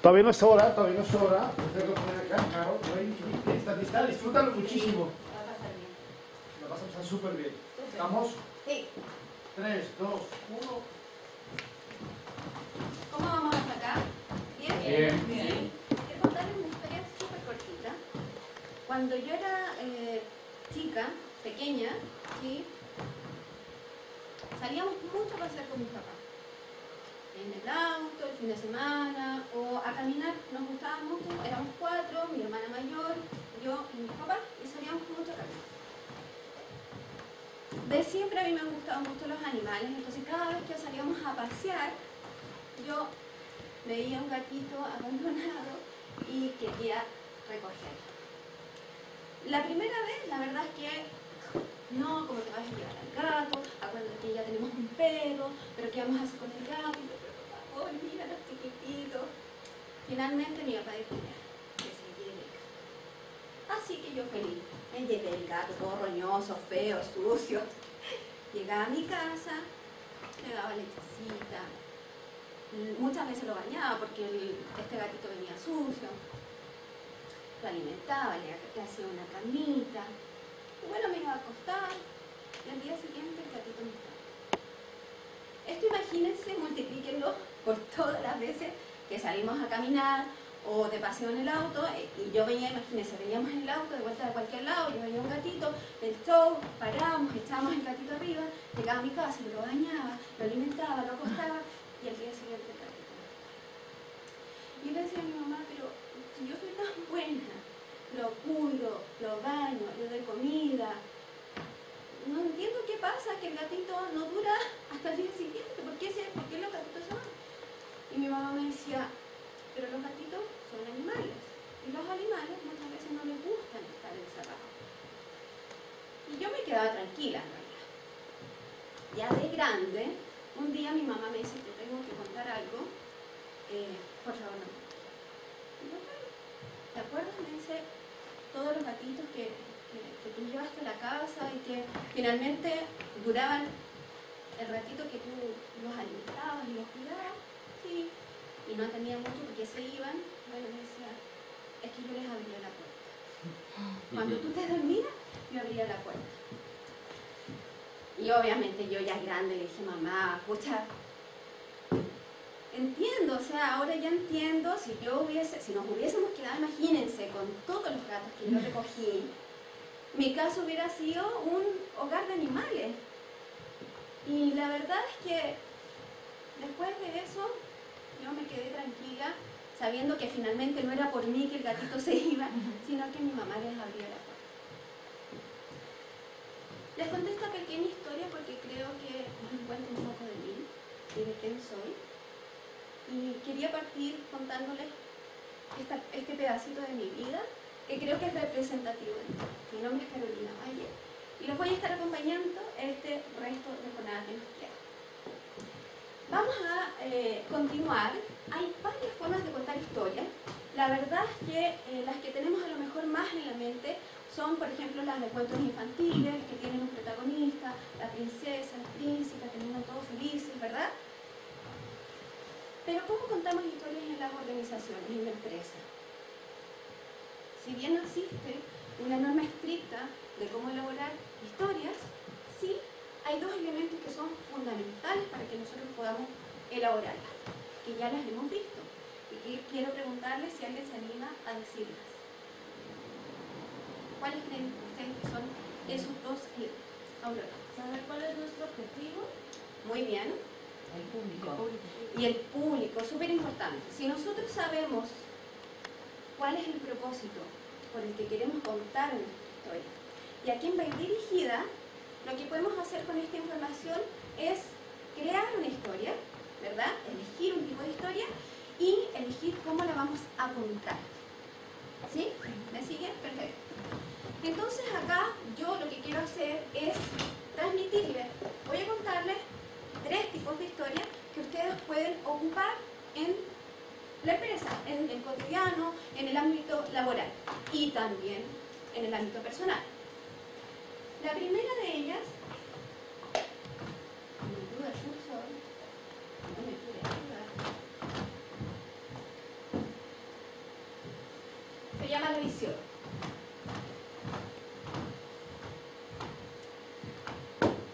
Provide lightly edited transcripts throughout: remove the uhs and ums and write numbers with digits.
Todavía no es hora, todavía no es hora. Ustedes lo ponen acá, claro. Está, disfrútalo muchísimo. Va a pasar bien. Lo vas a pasar súper bien. ¿Estamos? Sí. 3, 2, 1. ¿Cómo vamos hasta acá? ¿Bien? Bien. Sí. Quiero contarles una historia súper cortita. Cuando yo era chica, pequeña, ¿sí? Salíamos mucho a pasear con mis papás. En el auto, el fin de semana, o a caminar, nos gustaba mucho, éramos 4, mi hermana mayor, yo y mis papás, y salíamos mucho a caminar. De siempre a mí me han gustado mucho los animales, entonces cada vez que salíamos a pasear, yo veía un gatito abandonado y quería recogerlo. La primera vez, la verdad es que no, como te vas a llevar al gato, acuérdate que ya tenemos un perro, pero ¿qué vamos a hacer con el gato? Por favor, mira los chiquititos. Finalmente mi papá dijo ya, que se lleve el gato. Así que yo feliz, me llevé el gato todo roñoso, feo, sucio. Llegaba a mi casa, le daba lechecita, muchas veces lo bañaba porque este gatito venía sucio, lo alimentaba, le hacía una camita. Y bueno, me iba a acostar y al día siguiente el gatito no estaba. Esto imagínense, multiplíquenlo por todas las veces que salimos a caminar o de paseo en el auto y yo veía, imagínense, veníamos en el auto de vuelta de cualquier lado, yo veía un gatito del show, parábamos, echábamos el gatito arriba, llegaba a mi casa y lo bañaba, lo alimentaba, lo acostaba y al día siguiente el gatito no estaba. Y yo le decía a mi mamá, pero si yo soy tan buena, lo cuido, lo baño, le doy comida. No entiendo qué pasa, que el gatito no dura hasta el día siguiente. ¿Por qué los gatitos se van? Y mi mamá me decía, pero los gatitos son animales. Y los animales muchas veces no les gustan estar encerrados. Y yo me quedaba tranquila en realidad. Ya de grande, un día mi mamá me dice, te tengo que contar algo. Por favor, no. Y yo, ¿te acuerdas? Me dice, todos los gatitos que tú llevaste a la casa y que finalmente duraban el ratito que tú los alimentabas y los cuidabas, sí, y no tenían mucho porque se iban. Bueno, me decía, es que yo les abría la puerta. Cuando tú te dormías, yo abría la puerta. Y obviamente yo ya grande le dije, mamá, pucha, entiendo, o sea, ahora ya entiendo, si nos hubiésemos quedado, imagínense, con todos los gatos que yo recogí, mi caso hubiera sido un hogar de animales. Y la verdad es que después de eso, yo me quedé tranquila, sabiendo que finalmente no era por mí que el gatito se iba, sino que mi mamá les abría la puerta. Les conté esta pequeña historia porque creo que nos cuenta un poco de mí y de quién soy. Y quería partir contándoles este pedacito de mi vida, que creo que es representativo de mí. Mi nombre es Carolina Valle y los voy a estar acompañando este resto de jornada que nos queda. Vamos a continuar. Hay varias formas de contar historias. La verdad es que las que tenemos a lo mejor más en la mente son, por ejemplo, las de cuentos infantiles, que tienen un protagonista, la princesa, el príncipe, terminan todos felices, ¿verdad? Pero ¿cómo contamos historias en las organizaciones, en la empresa? Si bien no existe una norma estricta de cómo elaborar historias, sí hay dos elementos que son fundamentales para que nosotros podamos elaborarlas, que ya las hemos visto y que quiero preguntarles si alguien se anima a decirlas. ¿Cuáles creen ustedes que son esos dos elementos? Aurora. ¿Saber cuál es nuestro objetivo? Muy bien. El público. Y el público, súper importante. Si nosotros sabemos cuál es el propósito por el que queremos contar nuestra historia y a quién va a ir dirigida, lo que podemos hacer con esta información es crear una historia, ¿verdad? Elegir un tipo de historia y elegir cómo la vamos a contar. ¿Sí? ¿Me siguen? Perfecto. Entonces acá yo lo que quiero hacer es transmitirles, voy a contarles 3 tipos de historias que ustedes pueden ocupar en la empresa, en el cotidiano, en el ámbito laboral y también en el ámbito personal. La primera de ellas, me ayuda el cursor, no me pude ayudar. Se llama la visión.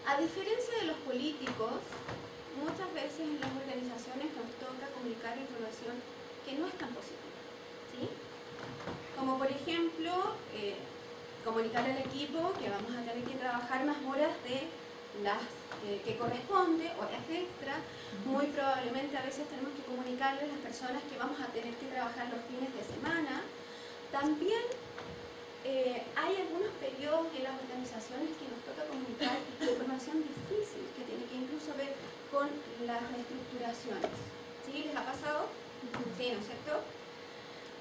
A diferencia de los políticos, muchas veces en las organizaciones nos toca comunicar información que no es tan positiva, ¿sí? Como por ejemplo, comunicar al equipo que vamos a tener que trabajar más horas de las que corresponde, horas extra. Muy probablemente a veces tenemos que comunicarle a las personas que vamos a tener que trabajar los fines de semana. También hay algunos periodos en las organizaciones que nos toca comunicar información difícil que tiene que incluso ver con las reestructuraciones. ¿Sí? ¿Les ha pasado? Sí, ¿no es cierto?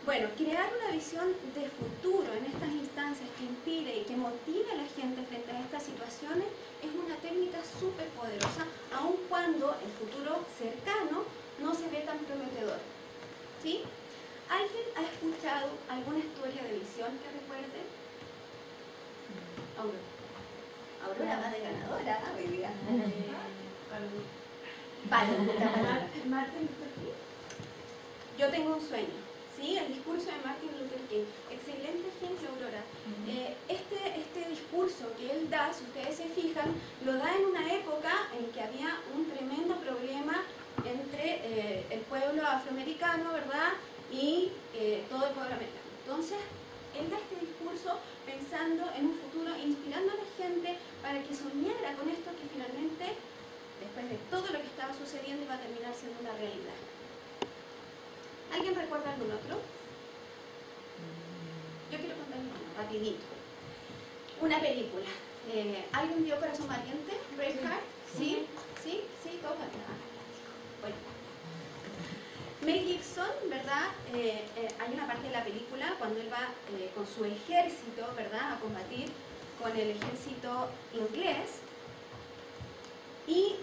Bueno, crear una visión de futuro en estas instancias que inspire y que motive a la gente frente a estas situaciones es una técnica súper poderosa, aun cuando el futuro cercano no se ve tan prometedor. ¿Sí? ¿Alguien ha escuchado alguna historia de visión que recuerde? Aurora va de ganadora hoy día. Vale, Martin Luther King. yo tengo un sueño. ¿Sí? El discurso de Martin Luther King. Excelente ejemplo, Aurora. Este discurso que él da, si ustedes se fijan, lo da en una época en que había un tremendo problema entre el pueblo afroamericano, ¿verdad? Y todo el pueblo americano. Entonces, él da este discurso pensando en un futuro, inspirando a la gente para que soñara con esto que finalmente, después de todo lo que estaba sucediendo, iba a terminar siendo una realidad. ¿Alguien recuerda algún otro? Yo quiero contarles uno, rapidito. Una película. ¿Alguien vio Corazón Valiente? Braveheart. ¿Sí? ¿Sí? ¿Sí? ¿Todos? Bueno. Mel Gibson, ¿verdad? Hay una parte de la película cuando él va con su ejército, ¿verdad? A combatir con el ejército inglés y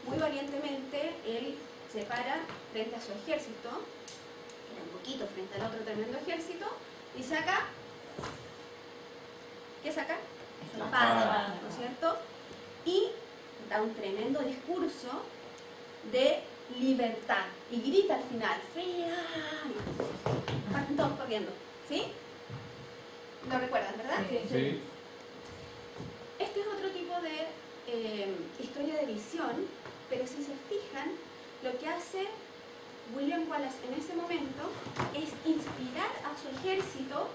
muy valientemente él se para frente a su ejército, un poquito frente al otro tremendo ejército, y saca, ¿qué saca? Su espada, ¿no es cierto? Y da un tremendo discurso de libertad y grita al final, ¡freedom! Parten todos corriendo, ¿sí? ¿Lo recuerdan, verdad? Sí. Este es otro tipo de historia de visión, pero si se fijan, lo que hace William Wallace en ese momento es inspirar a su ejército,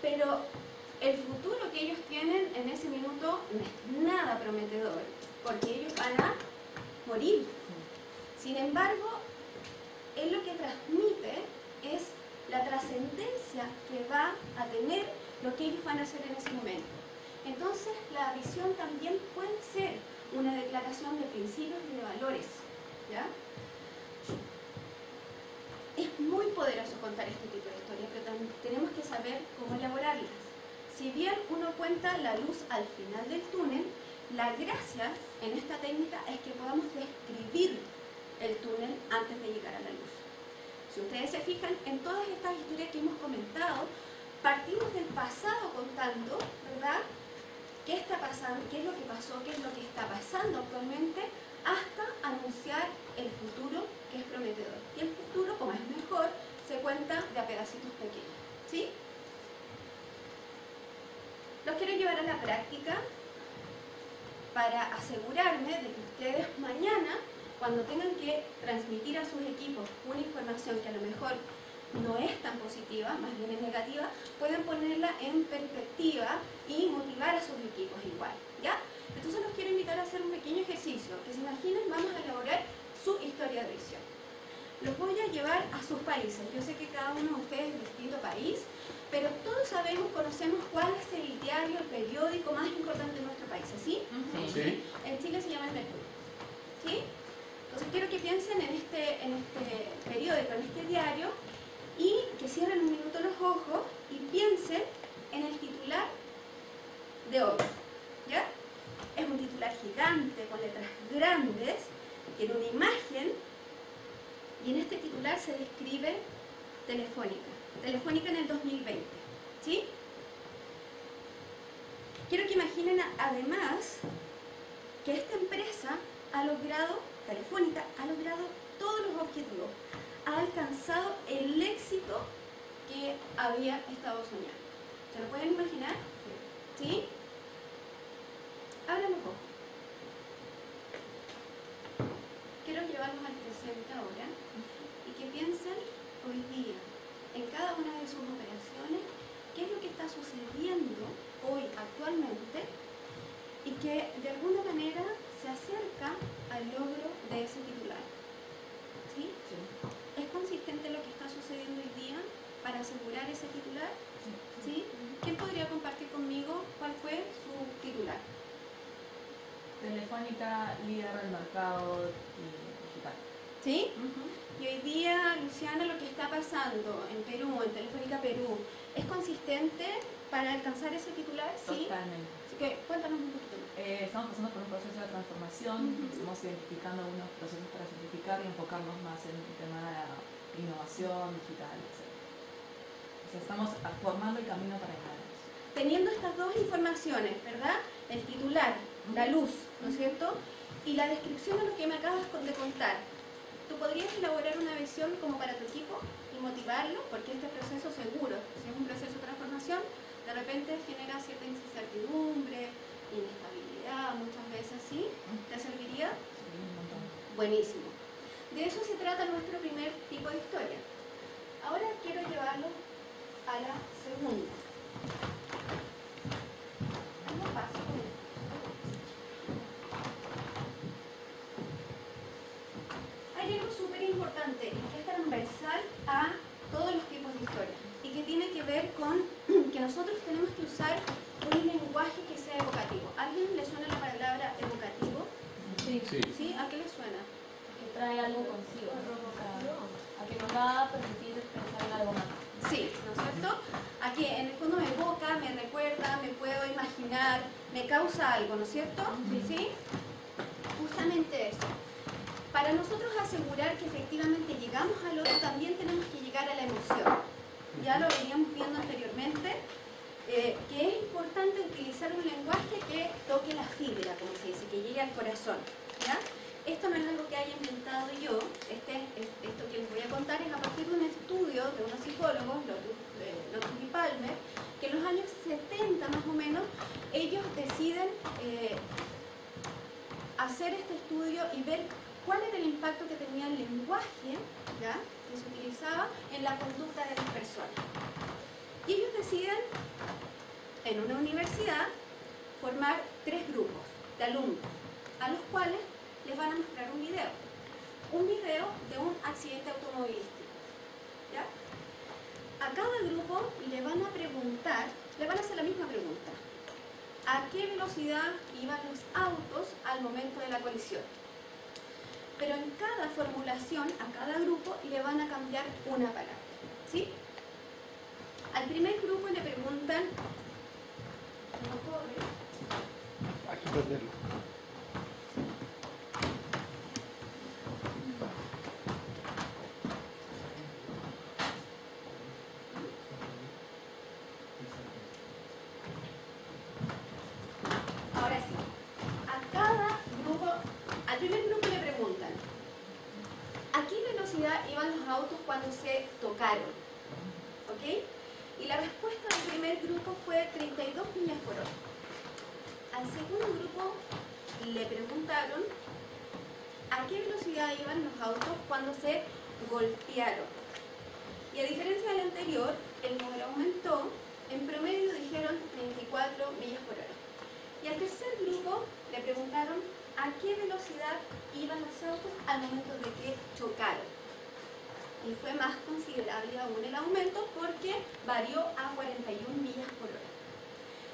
pero el futuro que ellos tienen en ese minuto no es nada prometedor, porque ellos van a morir. Sin embargo, él lo que transmite es la trascendencia que va a tener lo que ellos van a hacer en ese momento. Entonces, la visión también puede ser una declaración de principios y de valores, ¿ya? Es muy poderoso contar este tipo de historias, pero también tenemos que saber cómo elaborarlas. Si bien uno cuenta la luz al final del túnel, la gracia en esta técnica es que podamos describir el túnel antes de llegar a la luz. Si ustedes se fijan, en todas estas historias que hemos comentado, partimos del pasado contando, ¿verdad?, qué está pasando, qué es lo que pasó, qué es lo que está pasando actualmente, hasta anunciar el futuro que es prometedor. Y el futuro, como es mejor, se cuenta de a pedacitos pequeños, ¿sí? Los quiero llevar a la práctica para asegurarme de que ustedes mañana, cuando tengan que transmitir a sus equipos una información que a lo mejor no es tan positiva, más bien es negativa, pueden ponerla en perspectiva y motivar a sus equipos igual, ¿ya? Entonces los quiero invitar a hacer un pequeño ejercicio, que se imaginen, vamos a elaborar su historia de visión. Los voy a llevar a sus países. Yo sé que cada uno de ustedes es de distinto país, pero todos sabemos, conocemos cuál es el diario, el periódico más importante de nuestro país, ¿sí? Sí. En Chile se llama El Mercurio, ¿sí? Entonces quiero que piensen en este periódico, en este diario, y que cierren un minuto los ojos y piensen en el titular de hoy, ¿ya? Es un titular gigante, con letras grandes, tiene una imagen, y en este titular se describe Telefónica en el 2020, ¿sí? Quiero que imaginen además que esta empresa Telefónica ha logrado todos los objetivos, ha alcanzado el éxito que había estado soñando. ¿Se lo pueden imaginar? ¿Sí? Abran los ojos. Quiero llevarlos al presente ahora y que piensen hoy día, en cada una de sus operaciones, qué es lo que está sucediendo hoy actualmente y que de alguna manera se acerca al logro de ese titular. ¿Sí? Sí. ¿Es consistente lo que está sucediendo hoy día para asegurar ese titular? ¿Sí? ¿Quién podría compartir conmigo cuál fue su titular? Telefónica, líder del mercado digital. ¿Sí? Y hoy día, Luciana, lo que está pasando en Perú, en Telefónica Perú, ¿es consistente para alcanzar ese titular? Sí. Totalmente. Así que cuéntanos un poquito más. Estamos pasando por un proceso de transformación, estamos identificando algunos procesos para simplificar y enfocarnos más en el tema de la innovación digital, etc. O sea, estamos formando el camino para llegar a eso. Teniendo estas dos informaciones, ¿verdad? El titular, la luz, ¿no es cierto? Y la descripción de lo que me acabas de contar. ¿Tú podrías elaborar una visión como para tu equipo y motivarlo? Porque este proceso seguro, si es un proceso de transformación, de repente genera cierta incertidumbre, inestabilidad, muchas veces, ¿sí? ¿Te serviría? Sí, un montón. Buenísimo. De eso se trata nuestro primer tipo de historia. Ahora quiero llevarlo a la segunda. ¿Cómo pasa con esto? Hay algo súper importante y que es transversal a todos los tipos de historia y que tiene que ver con que nosotros tenemos que usar un lenguaje que sea evocativo. ¿A alguien le suena la palabra evocativo? Sí. ¿Sí? ¿A qué le suena? Que trae algo consigo. A que nos va a permitir pensar algo más. Sí, ¿no es cierto? Aquí en el fondo me evoca, me recuerda, me puedo imaginar, me causa algo, ¿no es cierto? ¿Sí? Justamente eso. Para nosotros asegurar que efectivamente llegamos al otro, también tenemos que llegar a la emoción. Ya lo veníamos viendo anteriormente, que es importante utilizar un lenguaje que toque la fibra, como se dice, que llegue al corazón. ¿Ya? Esto no es algo que haya inventado yo, esto que les voy a contar es a partir de un estudio de unos psicólogos, Lotus y Palmer, que en los años 70 más o menos, ellos deciden hacer este estudio y ver cuál era el impacto que tenía el lenguaje, ¿ya?, que se utilizaba en la conducta de las personas. Y ellos deciden, en una universidad, formar 3 grupos de alumnos, a los cuales les van a mostrar un video de un accidente automovilístico, ¿ya? A cada grupo le van a preguntar, le van a hacer la misma pregunta: ¿a qué velocidad iban los autos al momento de la colisión? Pero en cada formulación, a cada grupo le van a cambiar una palabra, ¿sí? Al primer grupo le preguntan, ¿no corre? Hay que perderlo. Ahora sí, al primer grupo le preguntan, ¿a qué velocidad iban los autos cuando se tocaron? ¿Ok? Y la respuesta del primer grupo fue 32 millas por hora. Al segundo grupo le preguntaron, ¿a qué velocidad iban los autos cuando se golpearon? Y a diferencia del anterior, el número aumentó, en promedio dijeron 34 millas por hora. Y al tercer grupo le preguntaron a qué velocidad iban los autos al momento de que chocaron. Y fue más considerable aún el aumento porque varió a 41 millas por hora.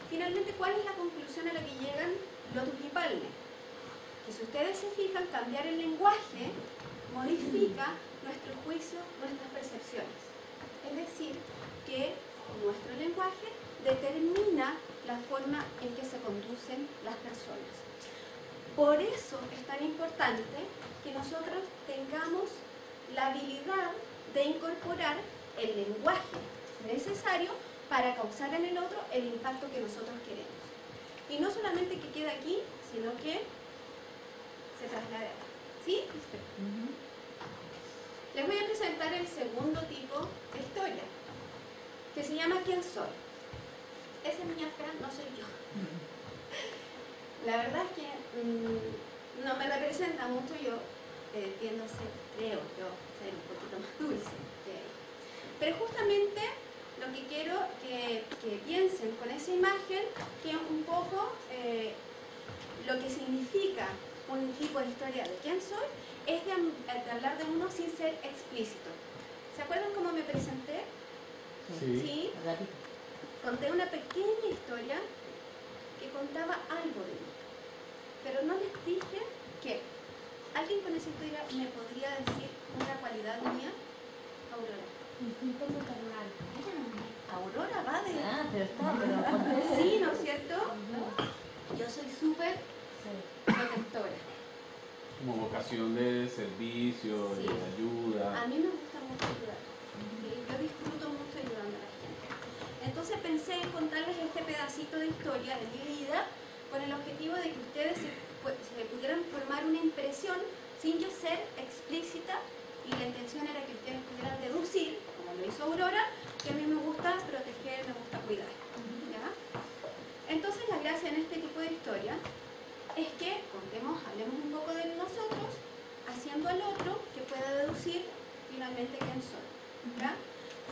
Finalmente, ¿cuál es la conclusión a la que llegan Lotus y Palmer? Que si ustedes se fijan, cambiar el lenguaje modifica nuestro juicio, nuestras percepciones. Es decir, que nuestro lenguaje determina la forma en que se conducen las personas. Por eso es tan importante que nosotros tengamos la habilidad de incorporar el lenguaje necesario para causar en el otro el impacto que nosotros queremos. Y no solamente que quede aquí, sino que se traslade acá. ¿Sí? Les voy a presentar el segundo tipo de historia. que se llama ¿Quién soy? Esa niña fea no soy yo. La verdad es que no me representa mucho. Yo tiendo a ser, creo yo, ser un poquito más dulce que ella. Pero justamente lo que quiero que piensen con esa imagen, que un poco lo que significa un tipo de historia de quién soy, es de hablar de uno sin ser explícito. ¿Se acuerdan cómo me presenté? Sí. Conté una pequeña historia que contaba algo de mí, pero no les dije qué. ¿Alguien con esa historia me podría decir una cualidad mía? Aurora. Instinto maternal. Aurora va de... Ah, pero está, Sí, ¿no es cierto? Yo soy súper protectora. Como vocación de servicio, Sí. de ayuda. A mí me gusta mucho ayudar. ¿Sí? Yo disfruto mucho ayudando a la gente. Entonces pensé en contarles este pedacito de historia de mi vida con el objetivo de que ustedes se pudieran formar una impresión sin yo ser explícita, y la intención era que ustedes pudieran deducir, como lo hizo Aurora, que a mí me gusta proteger, me gusta cuidar. ¿Ya? Entonces la gracia en este tipo de historia es que hablemos un poco de nosotros, haciendo al otro que pueda deducir finalmente quién soy. ¿Ya?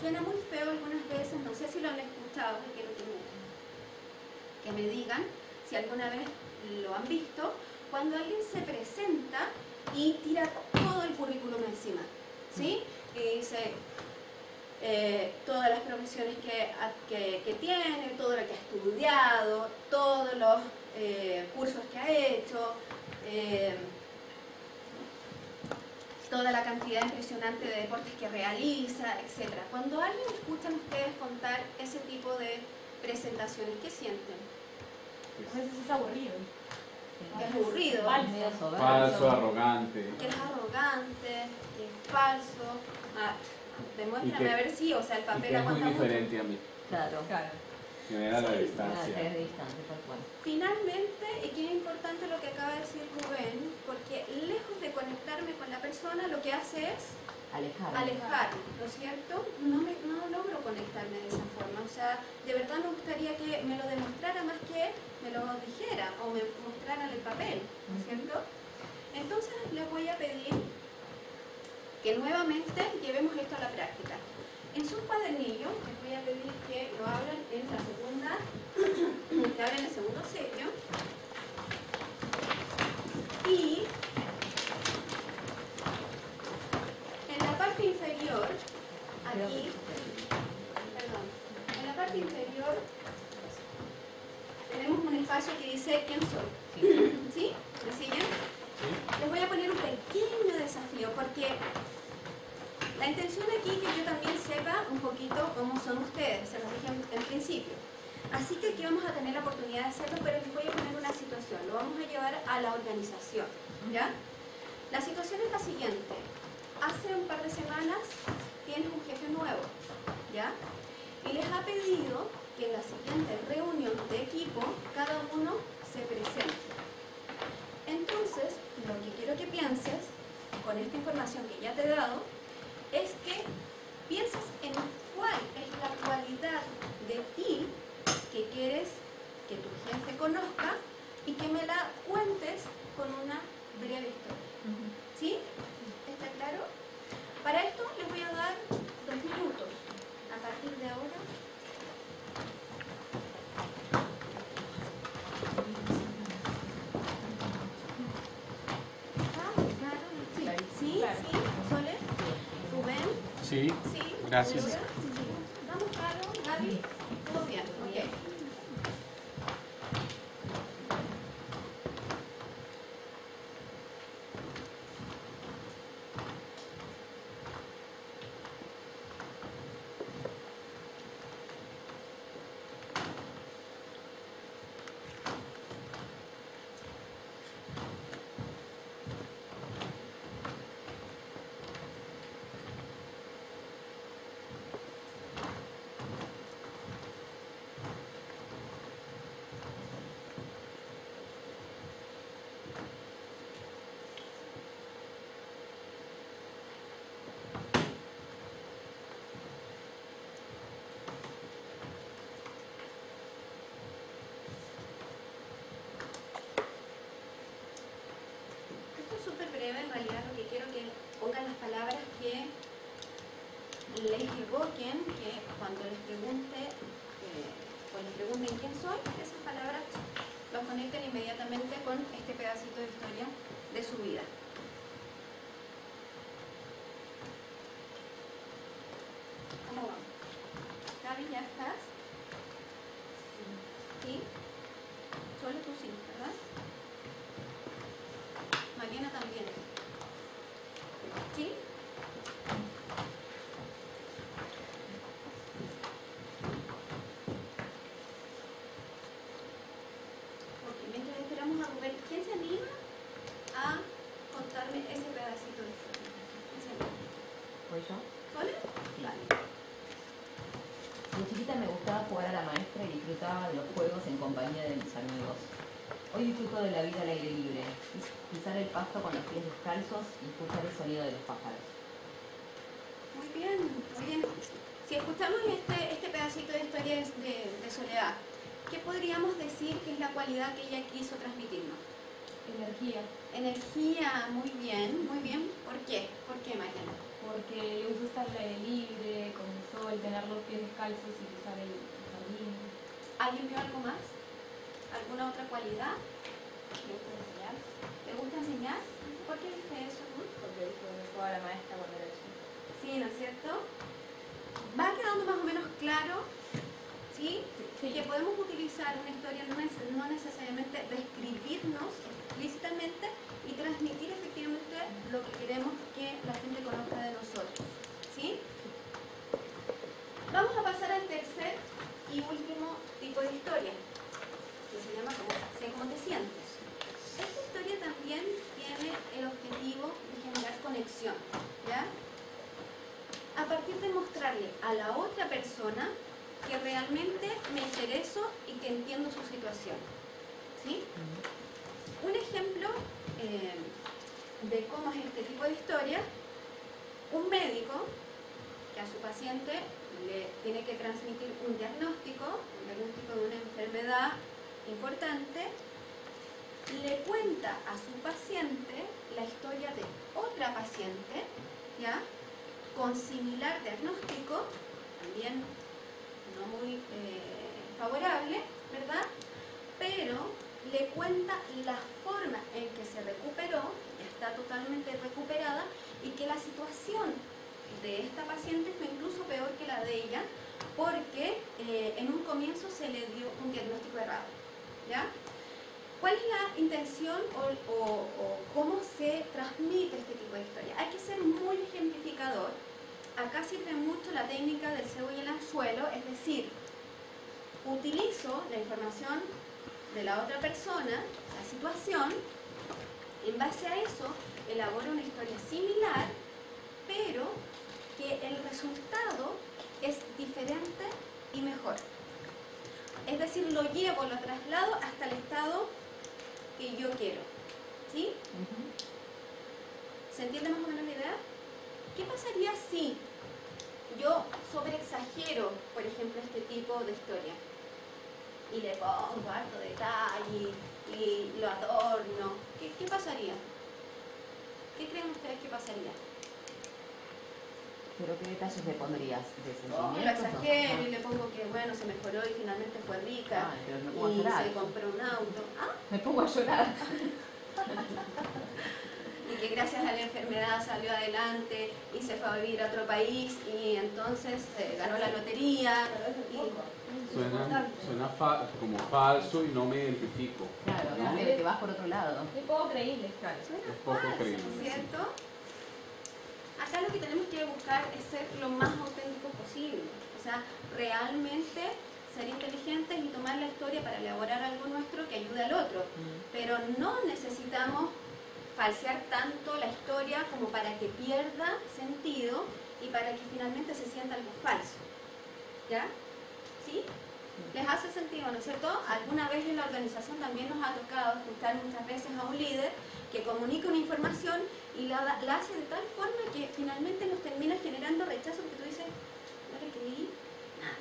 Suena muy feo algunas veces, no sé si lo han escuchado, y quiero que me digan si alguna vez lo han visto, cuando alguien se presenta y tira todo el currículum encima, ¿sí? Y dice todas las profesiones que tiene, todo lo que ha estudiado, todos los cursos que ha hecho, toda la cantidad impresionante de deportes que realiza, etc. Cuando alguien escuchan ustedes contar ese tipo de presentaciones, ¿qué sienten? A veces es aburrido. Es aburrido, Falso, arrogante. que es arrogante, que es falso. Demuéstrame a ver si, o sea, el Y papel que es muy aguanta mucho. diferente a mí. Claro. Genera la Sí. distancia. Finalmente, y que es importante lo que acaba de decir Rubén, porque lejos de conectarme con la persona, lo que hace es alejar, ¿no es cierto? No logro conectarme de esa forma. O sea, de verdad me gustaría que me lo demostrara más que me lo dijera o me mostrara en el papel, ¿no es cierto? Entonces les voy a pedir que nuevamente llevemos esto a la práctica. En sus cuadernillos les voy a pedir que lo abran en la segunda, que abran el segundo sello, y en la parte inferior, aquí, en la parte inferior tenemos un espacio que dice ¿quién soy? ¿Sí? ¿Me siguen? Les voy a poner un pequeño desafío, porque la intención aquí es que yo también sepa un poquito cómo son ustedes, se los dije en principio. Así que aquí vamos a tener la oportunidad de hacerlo, pero les voy a poner una situación, lo vamos a llevar a la organización, ¿ya? La situación es la siguiente: hace un par de semanas tienes un jefe nuevo, ¿ya? Y les ha pedido que en la siguiente reunión de equipo cada uno se presente. Entonces, lo que quiero que pienses con esta información que ya te he dado es que pienses en cuál es la cualidad de ti que quieres que tu jefe conozca y que me la cuentes con una breve historia. ¿Sí? ¿Está claro? Para esto les voy a dar 2 minutos. A partir de ahora. Sí, Sole, Rubén. Sí, Sí. gracias. Aurora. Vamos, Caro, Gaby. Todo bien, ok. breve, en realidad lo que quiero que pongan las palabras que les evoquen, que cuando les pregunte, o les pregunten quién soy, esas palabras los conecten inmediatamente con este pedacito de historia de su vida. ¿Cómo vamos? Gaby, ¿ya estás? ¿Sí? Solo tú sí, ¿verdad? Mariana también. ¿Sí? Ok, mientras esperamos a Rubén, ¿quién se anima a contarme ese pedacito de historia? ¿Quién se anima? ¿Voy yo? ¿Sola? Sí. Vale. De chiquita me gustaba jugar a la maestra y disfrutaba de los juegos en compañía de mis amigos. Hoy disfruto de la vida al aire libre, pisar el pasto con los pies descalzos y escuchar el sonido de los pájaros. Muy bien, muy bien. Si escuchamos este pedacito de historia de Soledad, ¿qué podríamos decir que es la cualidad que ella quiso transmitirnos? Energía, Energía, muy bien, muy bien. ¿Por qué? ¿Por qué, Mariana? porque le gusta estar al aire libre, con el sol, tener los pies descalzos y pisar el jardín. ¿Alguien vio algo más? ¿Alguna otra cualidad? Le gusta enseñar, ¿Le gusta enseñar? ¿Por qué dice eso, Ruth? porque dijo que jugaba a la maestra cuando era chica. Sí, ¿no es cierto? Va quedando más o menos claro, ¿sí? Sí. Que podemos utilizar una historia no necesariamente describirnos explícitamente y transmitir efectivamente lo que queremos que la gente conozca de nosotros, ¿sí? Vamos a pasar al tercer y último tipo de historia, que se llama Sé cómo te sientes. Esta historia también tiene el objetivo de generar conexión, ¿ya? A partir de mostrarle a la otra persona que realmente me intereso y que entiendo su situación, ¿sí? Un ejemplo de cómo es este tipo de historia: un médico que a su paciente le tiene que transmitir un diagnóstico de una enfermedad importante, le cuenta a su paciente la historia de otra paciente, ¿ya?, con similar diagnóstico, también no muy favorable, ¿verdad? Pero le cuenta la forma en que se recuperó, está totalmente recuperada, y que la situación de esta paciente fue incluso peor que la de ella, porque en un comienzo se le dio un diagnóstico errado, ¿ya? ¿Cuál es la intención o cómo se transmite este tipo de historia? Hay que ser muy ejemplificador. Acá sirve mucho la técnica del cebo y el anzuelo, es decir, utilizo la información de la otra persona, la situación, en base a eso elaboro una historia similar, pero que el resultado es diferente y mejor. Es decir, lo llevo, lo traslado hasta el estado que yo quiero, ¿sí? ¿Se entiende más o menos la idea? ¿Qué pasaría si yo sobreexagero, por ejemplo, este tipo de historia y le pongo harto detalle y lo adorno? ¿Qué pasaría? ¿Qué creen ustedes que pasaría? ¿Pero qué detalles le pondrías? ¿De Oh, lo sentimientos? exagero y le pongo que, bueno, se mejoró y finalmente fue rica Pero me pongo a y llorar. se compró un auto. ¿Ah? Me pongo a llorar. Y que gracias a la enfermedad salió adelante y se fue a vivir a otro país y entonces ganó la lotería. Suena como falso y no me identifico. Claro, ¿no? te vas por otro lado. Es poco creíble, claro. Suena Es poco falso, creíble, ¿no es sí. cierto? Acá lo que tenemos que buscar es ser lo más auténtico posible. O sea, realmente ser inteligentes y tomar la historia para elaborar algo nuestro que ayude al otro. Pero no necesitamos falsear tanto la historia como para que pierda sentido y para que finalmente se sienta algo falso. ¿Ya? ¿Sí? ¿Les hace sentido, no es cierto? Alguna vez en la organización también nos ha tocado escuchar muchas veces a un líder que comunica una información y la hace de tal forma que finalmente nos termina generando rechazo, porque tú dices, no le creí nada.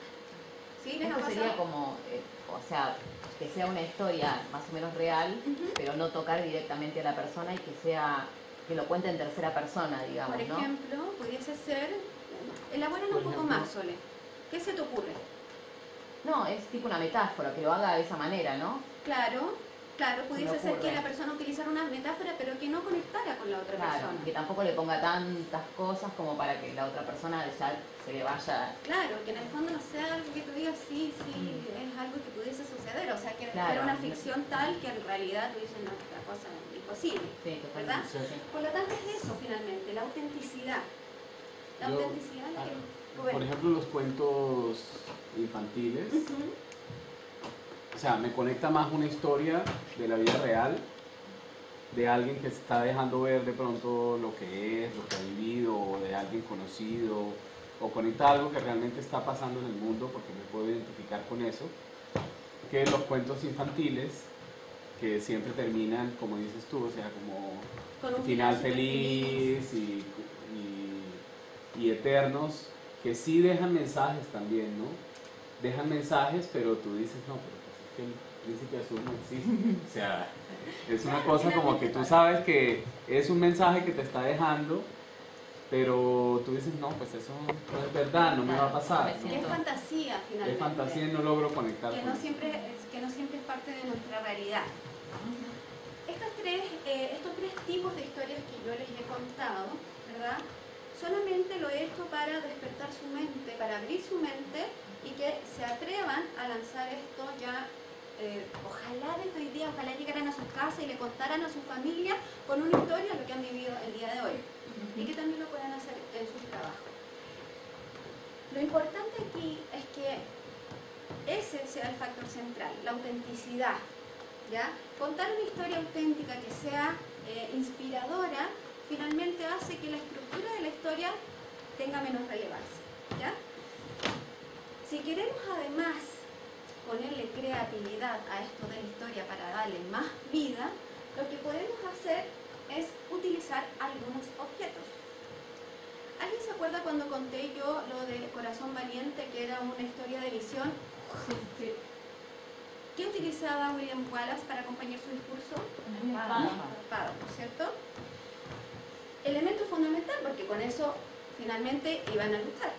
¿Sí? ¿Les ha Esto pasado? sería como, o sea, que sea una historia más o menos real, pero no tocar directamente a la persona y que sea que lo cuente en tercera persona, digamos, Por ¿no? ejemplo, pudiese ser, elaboran un poco más, Sole. ¿Qué se te ocurre? No, es tipo una metáfora, que lo haga de esa manera, ¿no? Claro, pudiese ser que ocurre. la persona utilizara una metáfora, pero que no conectara con la otra Claro, persona. que tampoco le ponga tantas cosas como para que la otra persona ya se le vaya. Claro, que en el fondo no sea algo que tú digas, sí, es algo que pudiese suceder, o sea, que Claro. fuera una ficción tal que en realidad tú dices, no, esta cosa es imposible. Sí, ¿Verdad? totalmente. Sí. Por lo tanto es eso finalmente, la autenticidad. La Yo- autenticidad es la que... Rubén. Por ejemplo, los cuentos infantiles, Ujú. o sea, me conecta más una historia de la vida real, de alguien que está dejando ver de pronto lo que es, lo que ha vivido, o de alguien conocido, o conecta algo que realmente está pasando en el mundo, porque me puedo identificar con eso, que los cuentos infantiles, que siempre terminan, como dices tú, o sea, como Con un final súper feliz y eternos, que sí dejan mensajes también, ¿no? Dejan mensajes, pero tú dices, no, pero pues es que el príncipe azul no existe. O sea, es una cosa como que tú sabes que es un mensaje que te está dejando, pero tú dices, no, pues eso no es verdad, no me va a pasar, Que es ¿no? fantasía finalmente. Es fantasía y no logro conectar que con no eso. siempre es parte de nuestra realidad. Estos tres tipos de historias que yo les he contado, ¿verdad? Solamente lo he hecho para despertar su mente, para abrir su mente y que se atrevan a lanzar esto ya, ojalá desde hoy día, ojalá llegaran a sus casas y le contaran a su familia con una historia lo que han vivido el día de hoy y que también lo puedan hacer en sus trabajos. Lo importante aquí es que ese sea el factor central, la autenticidad, ¿ya? Contar una historia auténtica que sea inspiradora, finalmente hace que la estructura de la historia tenga menos relevancia, ¿ya? Si queremos además ponerle creatividad a esto de la historia para darle más vida, lo que podemos hacer es utilizar algunos objetos. ¿Alguien se acuerda cuando conté yo lo de Corazón Valiente, que era una historia de visión? Sí. ¿Qué utilizaba William Wallace para acompañar su discurso? Una espada. Espada, ¿no es cierto? Elemento fundamental, porque con eso finalmente iban a luchar.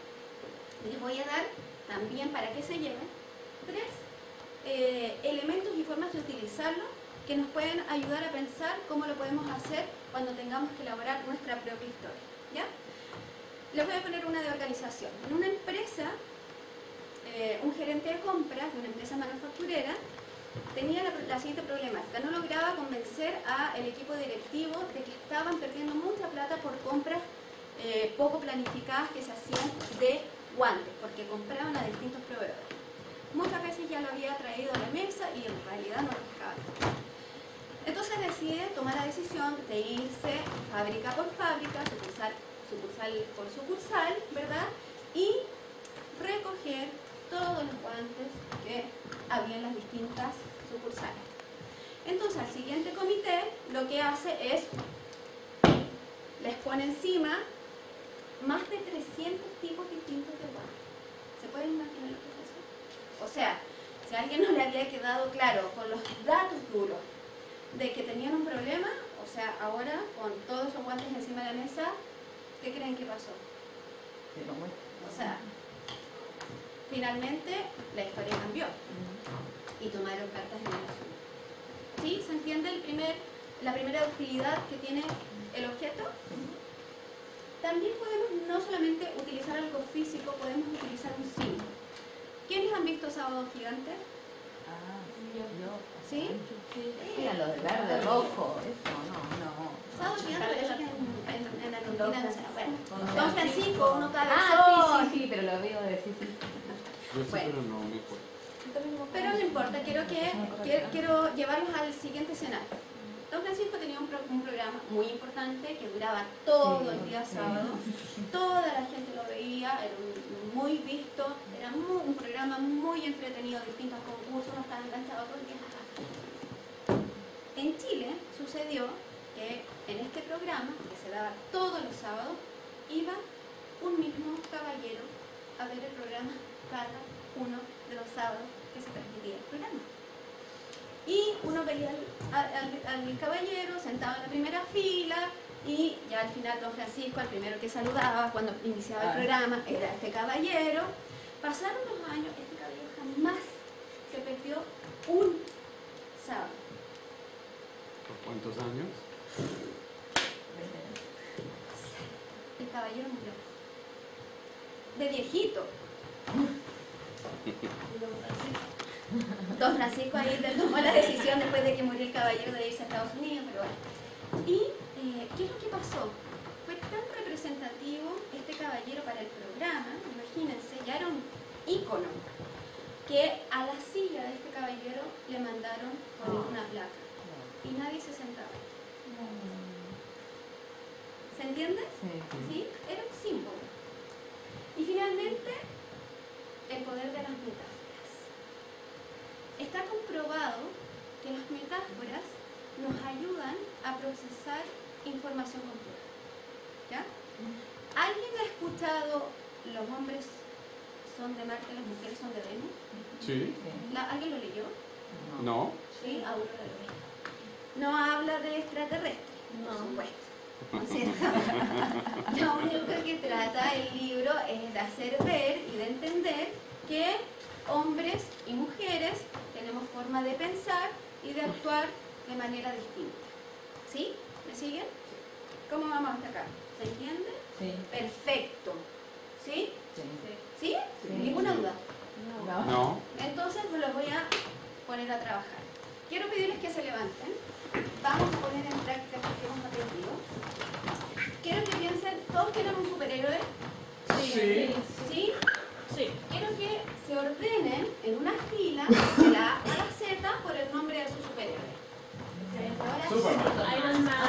Les voy a dar también, para que se lleven, 3 elementos y formas de utilizarlo que nos pueden ayudar a pensar cómo lo podemos hacer cuando tengamos que elaborar nuestra propia historia, ¿ya? Les voy a poner una de organización. En una empresa, un gerente de compras de una empresa manufacturera tenía la siguiente problemática: no lograba convencer al equipo directivo de que estaban perdiendo mucha plata por compras poco planificadas que se hacían de guantes, porque compraban a distintos proveedores. Muchas veces ya lo había traído a la mesa y en realidad no lo pescaba. Entonces decide tomar la decisión de irse fábrica por fábrica, sucursal por sucursal, ¿verdad? Y recoger todos los guantes que había en las distintas sucursales. Entonces al siguiente comité lo que hace es, les pone encima más de 300 tipos distintos de guantes. ¿Se pueden imaginar lo que es eso? O sea, si a alguien no le había quedado claro con los datos duros de que tenían un problema, o sea, ahora con todos esos guantes encima de la mesa, ¿qué creen que pasó? O sea, finalmente la historia cambió y tomaron cartas en el asunto. ¿Sí? ¿Se entiende la primera utilidad que tiene el objeto? También podemos no solamente utilizar algo físico, podemos utilizar un símbolo. ¿Quiénes han visto Sábado Gigante? ¿Sí? Mira, los de verde, rojo, eso, no. Sábado Gigante parece que en Argentina no se la fuera. Con Don Francisco, uno cabezón. Ah, sí, pero lo veo decir, sí. Yo sé, Bueno. pero no me acuerdo. Pero no importa, quiero llevarlos al siguiente escenario. Don Francisco tenía un programa muy importante que duraba todo el día sábado. Toda la gente lo veía, era muy visto, era un programa muy entretenido, distintos concursos, uno estaba enganchado todo el día. En Chile sucedió que en este programa, que se daba todos los sábados, iba un mismo caballero a ver el programa cada uno de los sábados que se transmitía el programa. Y uno veía al caballero sentado en la primera fila Y ya al final don Francisco, el primero que saludaba cuando iniciaba el programa, era este caballero. Pasaron los años, este caballero jamás se perdió un sábado. ¿Por cuántos años? El caballero murió. De viejito. Don Francisco ahí tomó la decisión después de que murió el caballero de irse a Estados Unidos, pero bueno. ¿Y qué es lo que pasó? Fue tan representativo este caballero para el programa, imagínense, ya era un ícono, que a la silla de este caballero le mandaron poner una placa y nadie se sentaba. ¿Se entiende? ¿Sí? Era un símbolo. Y finalmente, el poder de las metáforas. Está comprobado que las metáforas nos ayudan a procesar información compleja. ¿Ya? ¿Alguien ha escuchado los hombres son de Marte, las mujeres son de Venus? Sí. ¿Alguien lo leyó? No. Sí, Aurora lo leyó. No habla de extraterrestres, por supuesto. ¿No es cierto? Lo único que trata el libro es de hacer ver y de entender que hombres y mujeres tenemos forma de pensar y de actuar de manera distinta. ¿Sí? ¿Me siguen? ¿Cómo vamos hasta acá? ¿Se entiende? Sí. Perfecto. ¿Sí? Sí. ¿Sí? Sí. ¿Ninguna duda? No. Entonces me los voy a poner a trabajar. Quiero pedirles que se levanten. Vamos a poner en práctica lo que hemos aprendido. Quiero que piensen, ¿todos tienen un superhéroe? Sí. ¿Sí? Sí. Quiero que se ordenen en una fila de la A a la Z por el nombre de su superhéroe. Ahora Superman. Iron Man.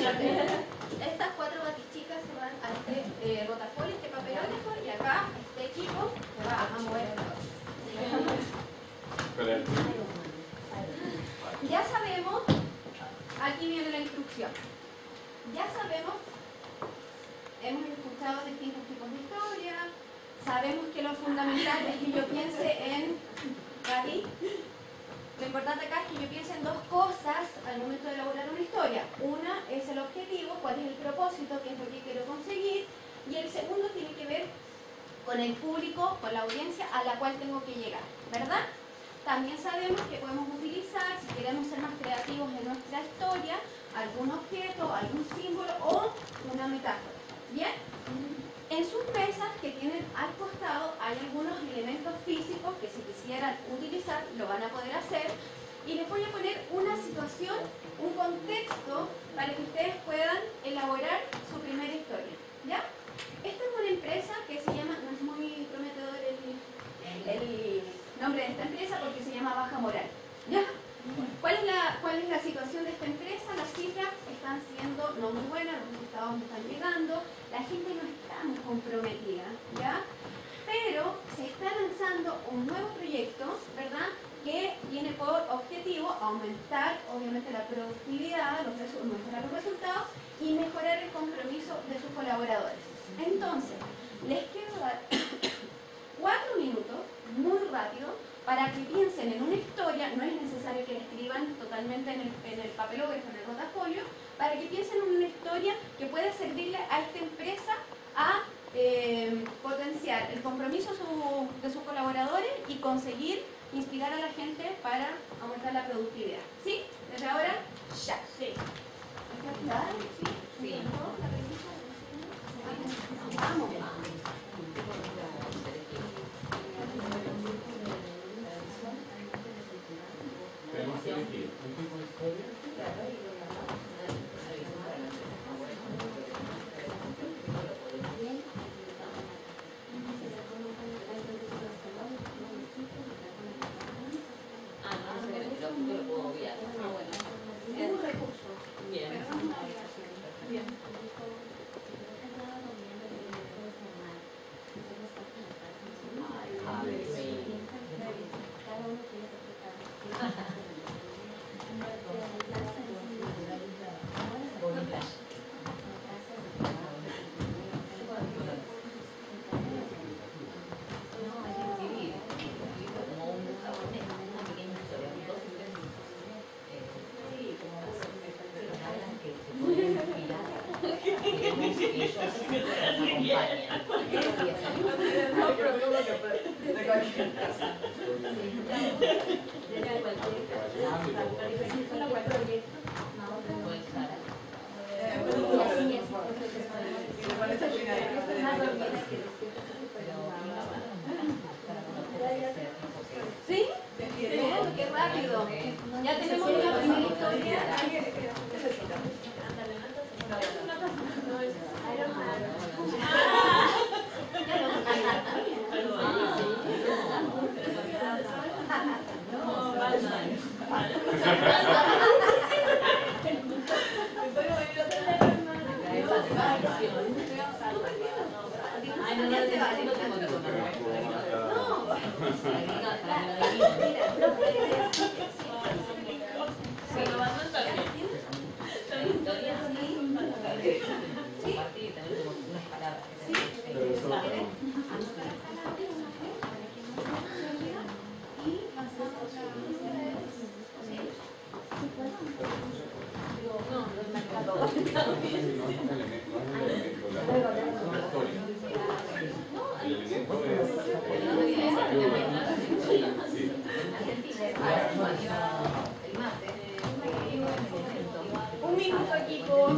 rápidamente. Estas 4 batichicas se van a este rotafolio, este papelógrafo, y acá este equipo va a mover Ya sabemos, aquí viene la instrucción. Ya sabemos, hemos escuchado distintos tipos de historia, sabemos que lo fundamental es que yo piense en Gaby. Lo importante acá es que yo piense en 2 cosas al momento de elaborar una historia. Una es el objetivo, cuál es el propósito, qué es lo que quiero conseguir, y el segundo tiene que ver con el público, con la audiencia a la cual tengo que llegar, ¿verdad? También sabemos que podemos utilizar, si queremos ser más creativos en nuestra historia, algún objeto, algún símbolo o una metáfora. ¿Bien? En sus mesas que tienen al costado hay algunos elementos físicos que si quisieran utilizar lo van a poder hacer, y les voy a poner una situación, un contexto para que ustedes puedan elaborar su primera historia. ¿Ya? Esta es una empresa que se llama, no es muy prometedor el nombre de esta empresa porque se llama Baja Moral. ¿Ya? ¿Cuál es la situación de esta empresa? Las cifras están siendo no muy buenas, los resultados no están llegando, la gente no está muy comprometida, ¿ya? Pero se está lanzando un nuevo proyecto, ¿verdad?, que tiene por objetivo aumentar, obviamente, la productividad, mejorar los resultados y mejorar el compromiso de sus colaboradores. Entonces, les quiero dar 4 minutos, muy rápido, para que piensen en una historia. No es necesario que la escriban totalmente en el papelógrafo, en el rotafolio, para que piensen en una historia que pueda servirle a esta empresa a potenciar el compromiso de sus colaboradores y conseguir inspirar a la gente para aumentar la productividad. ¿Sí? Desde ahora, ya. Sí. ¿Está claro? ¿Sí? Sí. Vamos. Tenemos que elegir un tipo de historia. Es un recurso. Bien. Pero no es una obligación. Bien. ¿Sí? Qué rápido. Ya tenemos una primera historia. Un minuto, equipo.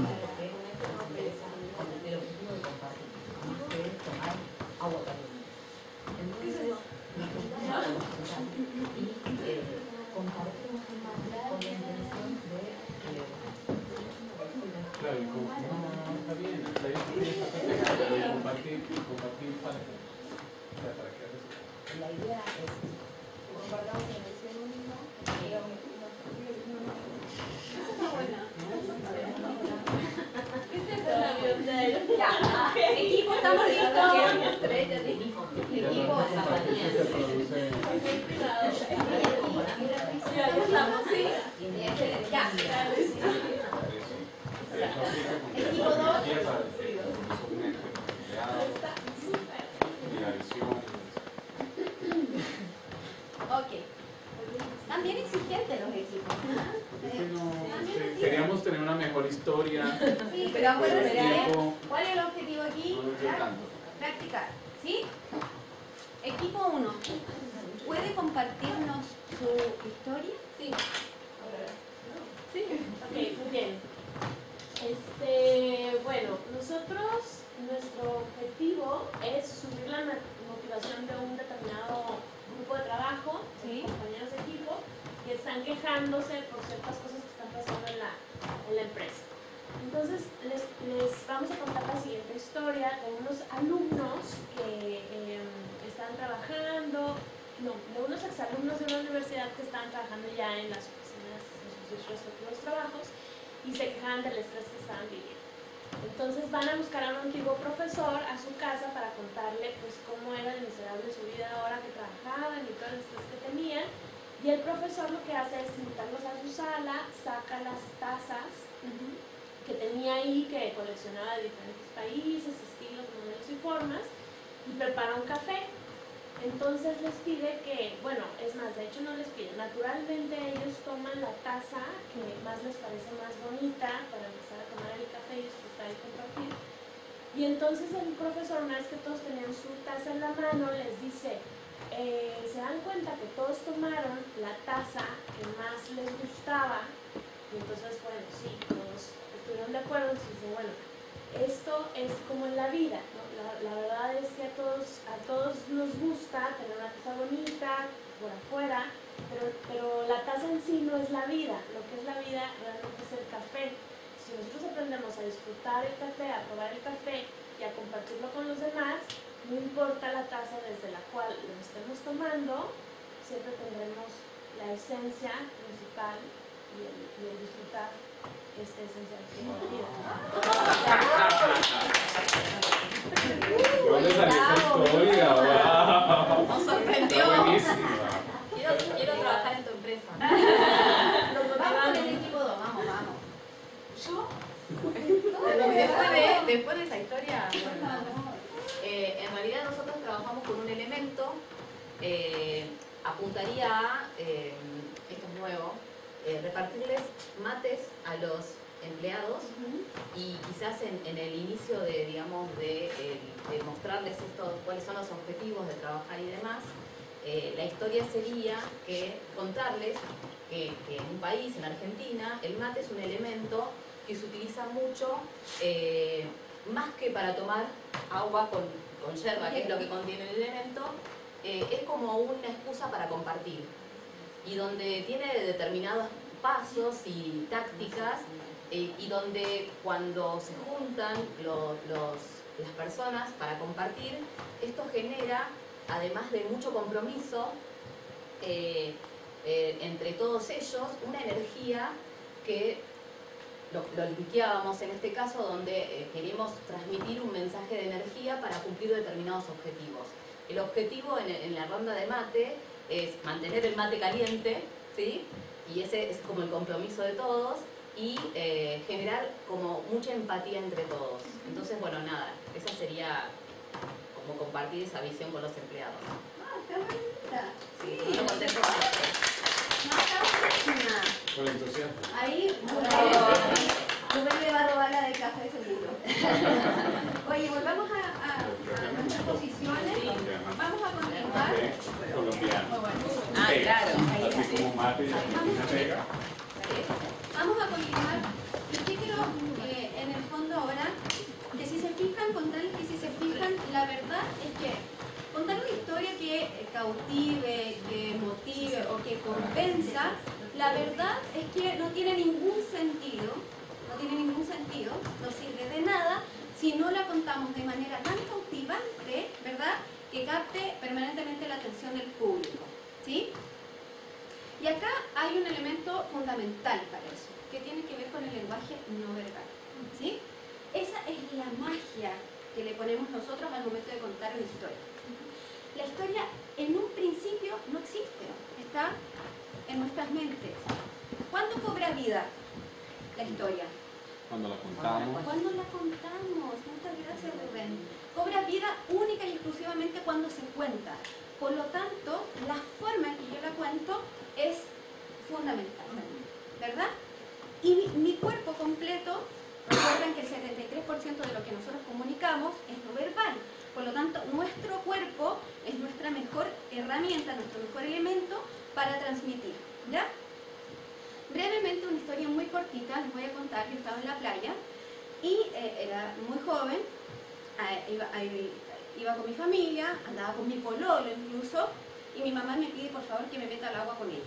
Claro, no, está bien, pero compartir para que la idea es Ya, equipo, estamos listos. equipo Equipo 2. Ok. También exigentes los equipos. Queríamos tener una mejor historia. Sí, pero acuérdense, Tiempo. ¿cuál es el objetivo aquí? No nos dio tanto. Practicar. ¿Sí? Equipo 1. ¿Puede compartirnos su historia? Sí. Sí. Ok, muy bien. Bueno, nosotros, nuestro objetivo es subir la motivación de un determinado grupo de trabajo, Sí. compañeros de equipo, que están quejándose por ciertas cosas que están pasando en la empresa. Entonces, les vamos a contar la siguiente historia de unos alumnos que están trabajando, de unos exalumnos de una universidad que están trabajando ya en las oficinas de sus respectivos trabajos y se quejaban del estrés que estaban viviendo. Entonces van a buscar a un antiguo profesor a su casa para contarle pues cómo era de miserable su vida ahora que trabajaban y todo el estrés que tenían. Y el profesor lo que hace es invitarlos a su sala, saca las tazas que tenía ahí, que coleccionaba de diferentes países, estilos, modelos y formas, y prepara un café. Entonces les pide que, bueno, es más, de hecho no les pide, naturalmente ellos toman la taza que más les parece más bonita para empezar a tomar el café y disfrutar y compartir. Y entonces el profesor, una vez que todos tenían su taza en la mano, les dice, se dan cuenta que todos tomaron la taza que más les gustaba, y entonces, bueno, sí, todos estuvieron de acuerdo, entonces dicen, bueno, esto es como en la vida, ¿no? La verdad es que a todos nos gusta tener una taza bonita por afuera, pero la taza en sí no es la vida. Lo que es la vida realmente es el café. Si nosotros aprendemos a disfrutar el café, a probar el café y a compartirlo con los demás, no importa la taza desde la cual lo estemos tomando, siempre tendremos la esencia principal y el disfrutar esencial que es la vida. ¿Dónde salió esta historia? ¡Wow! Nos sorprendió. Está buenísima. quiero trabajar en tu empresa. Vamos con el equipo 2, vamos. Después de esa historia, en realidad nosotros trabajamos con un elemento, apuntaría a, esto es nuevo, repartirles mates a los empleados y quizás en el inicio de, digamos, de mostrarles cuáles son los objetivos de trabajar y demás, la historia sería que contarles que en un país, en Argentina, el mate es un elemento que se utiliza mucho, más que para tomar agua con yerba, que es lo que contiene el elemento, es como una excusa para compartir. Y donde tiene determinados pasos y tácticas, y donde cuando se juntan las personas para compartir, esto genera, además de mucho compromiso entre todos ellos, una energía que lo linkeábamos en este caso, donde queremos transmitir un mensaje de energía para cumplir determinados objetivos. El objetivo en la ronda de mate es mantener el mate caliente, ¿sí? Y ese es como el compromiso de todos, y generar como mucha empatía entre todos. Entonces, bueno, nada, esa sería como compartir esa visión con los empleados. Ah, está bonita. Sí, Sí. no lo conté por No, está buenísima. Con entusiasmo. Ahí Rubén le va a robar la del café seguro. Oye, volvamos a nuestras posiciones. Vamos a continuar. Colombiano. Ah, claro. Así como mate y Argentina pega. Vamos a continuar. Yo quiero, en el fondo ahora, que si se fijan, contarles que si se fijan, la verdad es que contar una historia que cautive, que motive o que convenza, la verdad es que no tiene ningún sentido, no sirve de nada si no la contamos de manera tan cautivante, ¿verdad?, que capte permanentemente la atención del público, ¿sí? Y acá hay un elemento fundamental para eso, que tiene que ver con el lenguaje no verbal, ¿sí? Esa es la magia que le ponemos nosotros al momento de contar una historia. La historia en un principio no existe, está en nuestras mentes. ¿Cuándo cobra vida la historia? Cuando la contamos. Cuando la contamos. Muchas gracias, Rubén. Cobra vida única y exclusivamente cuando se cuenta. Por lo tanto, la forma en que yo la cuento es fundamental, ¿verdad? Y mi cuerpo completo, recuerden que el 73% de lo que nosotros comunicamos es no verbal. Por lo tanto, nuestro cuerpo es nuestra mejor herramienta, nuestro mejor elemento para transmitir, ¿ya? Brevemente, una historia muy cortita, les voy a contar. Yo estaba en la playa y era muy joven, iba con mi familia, andaba con mi pololo incluso, y mi mamá me pide por favor que me meta al agua con ella.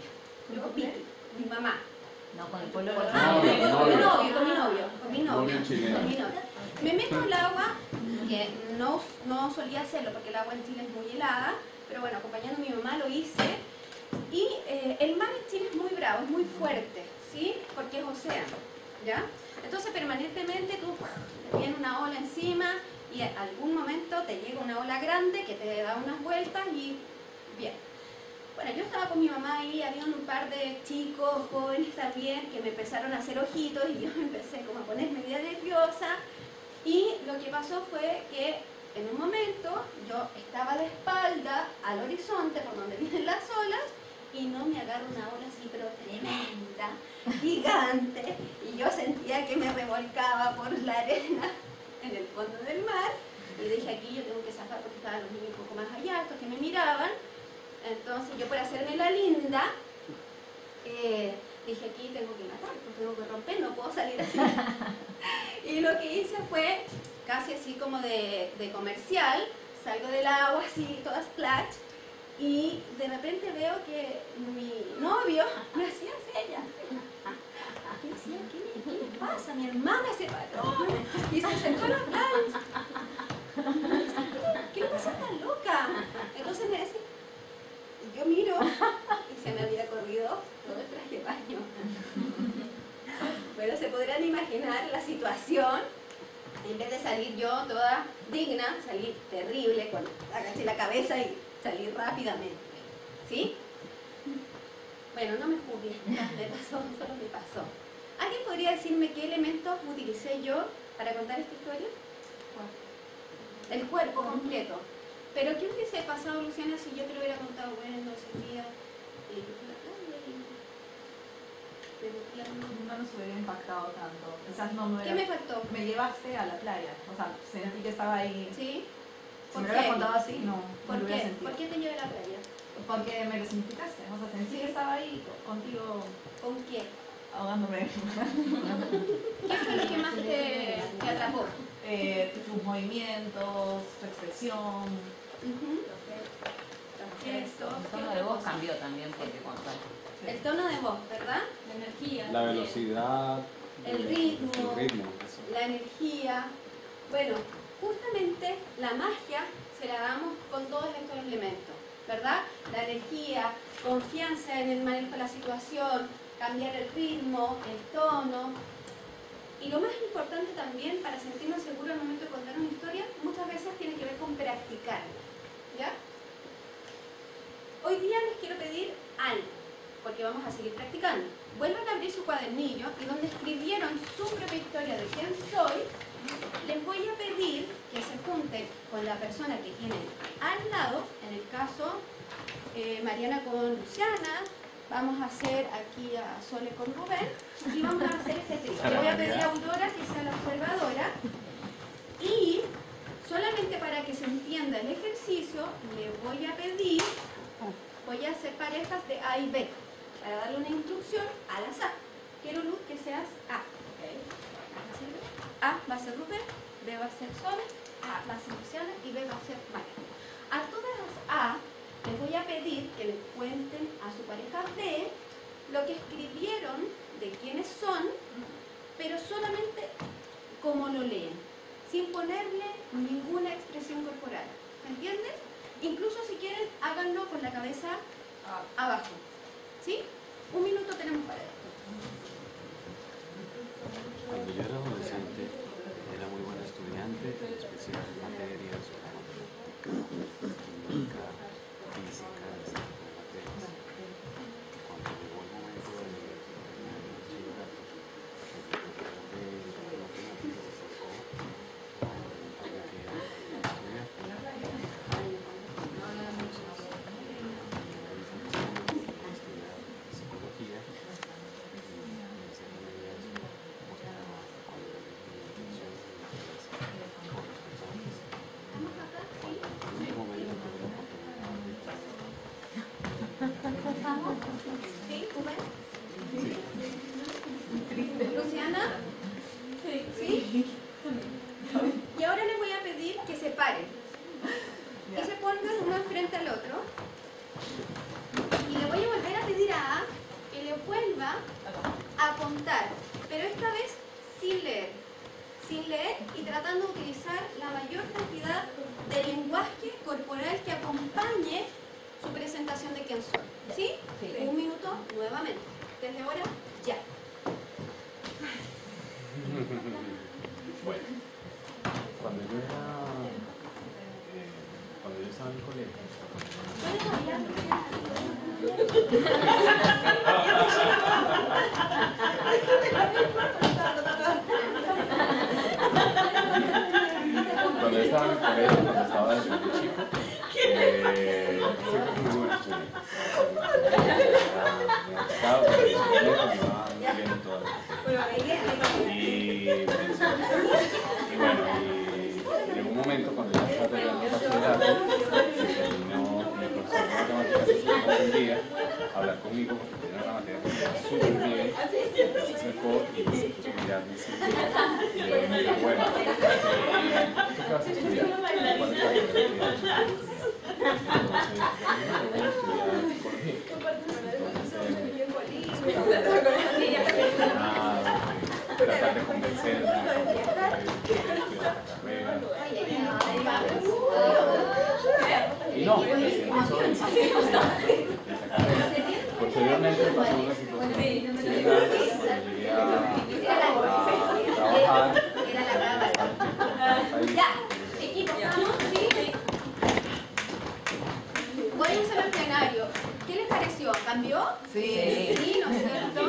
Yo con mi mamá. No, con el pololo. Ah, con mi novio. Novio chileno. Con mi novio. Me meto al agua, que no solía hacerlo porque el agua en Chile es muy helada, pero bueno, acompañando a mi mamá lo hice. Y el mar en Chile es muy bravo, es muy fuerte, ¿sí? Porque es océano, ¿ya? Entonces permanentemente te viene una ola encima y en algún momento te llega una ola grande que te da unas vueltas y bien. Bueno, yo estaba con mi mamá ahí, había un par de chicos jóvenes también que me empezaron a hacer ojitos y yo me empecé como a poner media nerviosa, y lo que pasó fue que en un momento yo estaba de espalda al horizonte por donde vienen las olas y no me agarra una ola así pero tremenda, gigante, y yo sentía que me revolcaba por la arena en el fondo del mar y dije, aquí yo tengo que zafar porque estaban los niños un poco más allá, estos que me miraban. Entonces yo, por hacerme la linda, dije, aquí tengo que matar, tengo que romper, no puedo salir así. Y lo que hice fue casi así como de comercial, salgo del agua así, toda splash, y de repente veo que mi novio me hacía señas. Y decía, ¿qué le pasa? Mi hermana se paró y se acercó a los lados. ¿Qué le pasa a esta loca? Entonces me decía, y yo miro y se me había corrido todo el traje de baño. Pero se podrán imaginar la situación. En vez de salir yo toda digna, salí terrible, cuando agaché la cabeza y salí rápidamente. ¿Sí? Bueno, no me juzgues, me pasó, solo me pasó. ¿Alguien podría decirme qué elementos utilicé yo para contar esta historia? El cuerpo completo. Pero ¿qué hubiese pasado, Luciana, si yo te lo hubiera contado, bueno, ese día yo fui a la playa y me metí a No nos hubiera impactado tanto. Quizás no me ¿Qué me faltó? Me llevaste a la playa. O sea, sentí que estaba ahí. ¿Sí? Si ¿Por me lo qué? hubieras contado así, no. ¿Por lo hubiera qué? sentido. ¿Por qué te llevé a la playa? Porque me lo significaste. O sea, sentí que estaba ahí contigo ¿Con qué? ahogándome. ¿Qué fue lo que más te atrapó? Tus movimientos, tu expresión. Los gestos. El tono de voz cambió también porque cuando... El tono de voz, ¿verdad? La energía. La velocidad. El ritmo. Eso. La energía. Bueno, justamente la magia se la damos con todos estos elementos, ¿verdad? La energía, confianza en el manejo de la situación, cambiar el ritmo, el tono. Y lo más importante también para sentirnos seguros al momento de contar una historia, muchas veces tiene que ver con practicar, ¿ya? Hoy día les quiero pedir algo, porque vamos a seguir practicando. Vuelvan a abrir su cuadernillo y donde escribieron su propia historia de quién soy, les voy a pedir que se junten con la persona que tienen al lado, en el caso Mariana con Luciana, vamos a hacer aquí a Sole con Rubén y vamos a hacer este trío. Le voy a pedir a Aurora que sea la observadora y solamente para que se entienda el ejercicio le voy a pedir, voy a hacer parejas de A y B para darle una instrucción al azar. Quiero, Luz, que seas A. A va a ser Rubén, B va a ser Sole, A va a ser Luciana y B va a ser Mariana. A todas las A les voy a pedir que les cuenten a su pareja B lo que escribieron de quiénes son, pero solamente como lo leen, sin ponerle ninguna expresión corporal. ¿Se entiende? Incluso si quieren, háganlo con la cabeza abajo. ¿Sí? 1 minuto tenemos para esto. Cuando yo era adolescente, era muy buena estudiante, en especial en materias como matemática, química, física, ese tipo de materias. Cuando llegó el momento de terminar el bachillerato, el matemáticas se acercó a preguntarme qué era estudiar. Estudiar psicología. ¿Sí, Rubén? ¿Luciana? ¿Sí? Y ahora les voy a pedir que se paren. Que se pongan uno enfrente al otro. Y le voy a volver a pedir a A que le vuelva a contar, pero esta vez sin leer. Sin leer y tratando de utilizar la mayor cantidad de lenguaje corporal que acompañe su presentación de quién soy. ¿Sí? Sí. 1 minuto nuevamente. Desde ahora, ya. Bueno, cuando yo estaba en el colegio, ¿Puedes hablar? cuando yo estaba en el colegio, cuando estaba desde muy chico, siempre fui muy buen estudiante. Me ha gustado, pero me iba muy bien en todas las y bueno, y llegó un momento cuando ya estaba terminando el bachillerato, que terminó mi profesor de matemáticas que no entendía hablar conmigo porque tenía una materia que estaba súper bien, se acercó y se puso a mirarme así, y le dije, bueno, ¿tú qué vas a estudiar? ¿Cuál es la carrera que quieres estudiar? Entonces, yo voy a estudiar psicología. Tratar de convencerme de estudiar la carrera. Y no, posteriormente pasó una situación similar cuando llegué a trabajar. Ya, equipo, ¿estamos? ¿Sí? Voy a usar el plenario. ¿Qué les pareció? ¿Cambió? Sí. Sí, ¿no es cierto?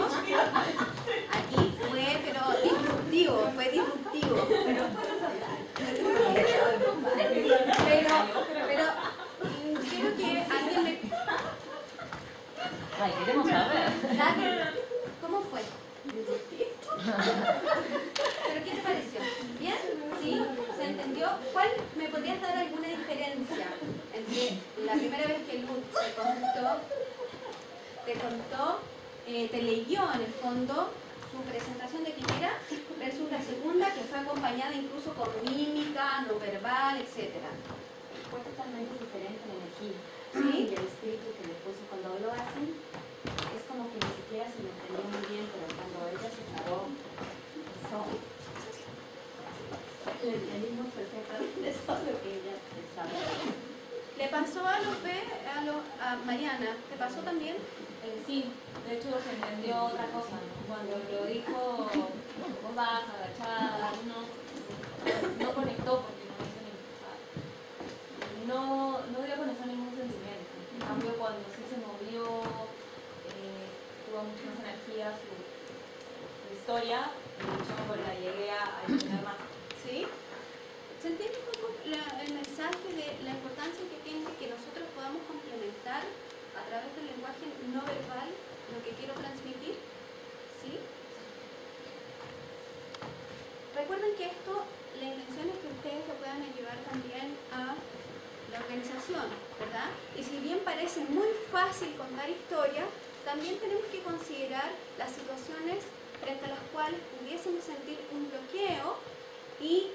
Aquí fue, pero disruptivo, fue disruptivo. Pero quiero que alguien me... Ay, queremos saber. ¿Cómo fue? leyó en el fondo su presentación de quién era, versus la segunda que fue acompañada incluso con mímica, no verbal, etc. Fue totalmente diferente la energía. ¿Sí? Y el espíritu que le puso cuando lo hacen, es como que ni siquiera se lo entendió muy bien, pero cuando ella se paró, empezó. Le entendimos perfectamente todo lo que ella pensaba. ¿Le pasó a a Mariana? ¿Te pasó también? Sí, de hecho se entendió otra cosa, ¿no? Cuando lo dijo voz baja, agachada, no conectó porque no hizo no dio a conocer ningún sentimiento. En cambio, cuando sí se movió, tuvo mucha más energía su historia, yo la llegué a entender más. ¿Sí? ¿Se entiende un poco el mensaje de la importancia que tiene que nosotros podamos complementar a través del lenguaje no verbal lo que quiero transmitir? ¿Sí? Recuerden que esto, la intención es que ustedes lo puedan llevar también a la organización, ¿verdad? Y si bien parece muy fácil contar historias, también tenemos que considerar las situaciones frente a las cuales pudiésemos sentir un bloqueo y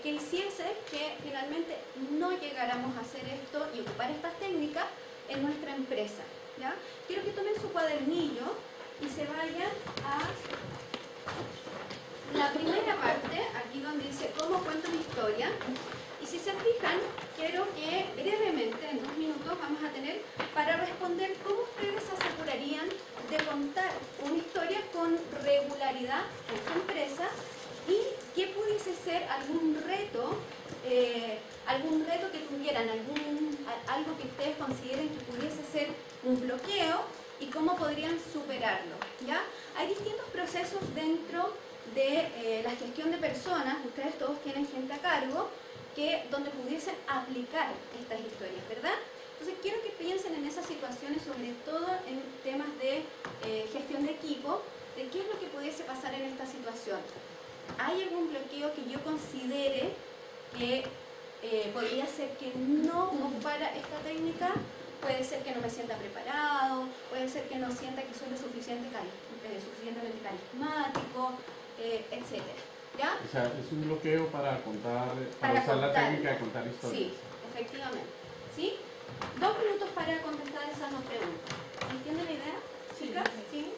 que hiciese que finalmente no llegáramos a hacer esto y ocupar estas técnicas en nuestra empresa, ¿ya? Quiero que tomen su cuadernillo y se vayan a la primera parte, aquí donde dice cómo cuento mi historia. Y si se fijan, quiero que brevemente, en 2 minutos, vamos a tener para responder cómo ustedes se asegurarían de contar una historia con regularidad en su empresa y qué pudiese ser algún reto que tuvieran, algo que ustedes consideren que pudiese ser un bloqueo y cómo podrían superarlo, ¿ya? Hay distintos procesos dentro de la gestión de personas, ustedes todos tienen gente a cargo, donde pudiesen aplicar estas historias, ¿verdad? Entonces quiero que piensen en esas situaciones, sobre todo en temas de gestión de equipo, de qué es lo que pudiese pasar en esta situación. ¿Hay algún bloqueo que yo considere que podría ser que no ocupara esta técnica? Puede ser que no me sienta preparado, puede ser que no sienta que soy lo suficientemente carismático, etc. ¿Ya? O sea, es un bloqueo para contar, Para usar la contar. técnica de contar historias. Sí, efectivamente. ¿Sí? 2 minutos para contestar esas 2 preguntas. ¿Entienden la idea, chicas? ¿Sí?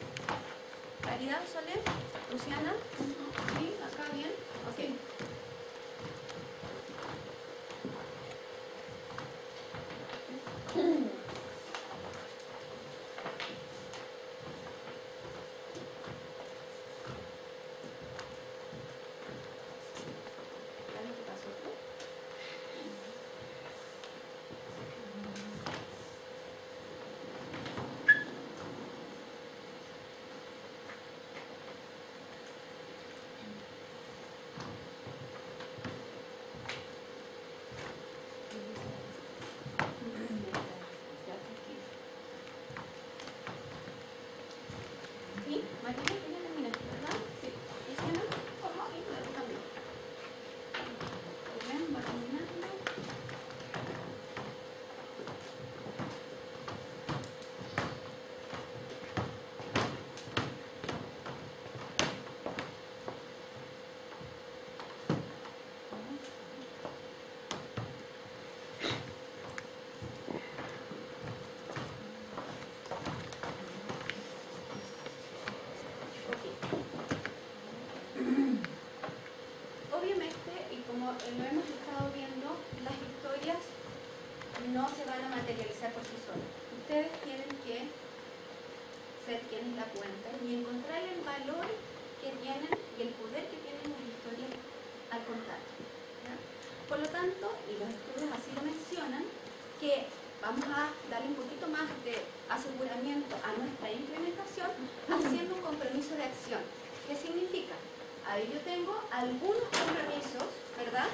¿Claridad, Solé? ¿Luciana? ¿Sí? ¿Acá bien? Ok. ¿Qué pasó? ¿Sí? Marina, tú ya terminaste, ¿verdad? Sí. Luciana, por favor, y luego también. Bien, va terminando. Obviamente, y como lo hemos estado viendo, las historias no se van a materializar por sí solas. Ustedes tienen que ser quienes la cuentan y encontrar el valor que tienen y el poder que tienen las historias al contar, ¿ya? Por lo tanto, y los estudios así lo mencionan, que vamos a darle un poquito más de aseguramiento a nuestra implementación haciendo un compromiso de acción. ¿Qué significa? Ahí yo tengo algunos compromisos, ¿verdad?,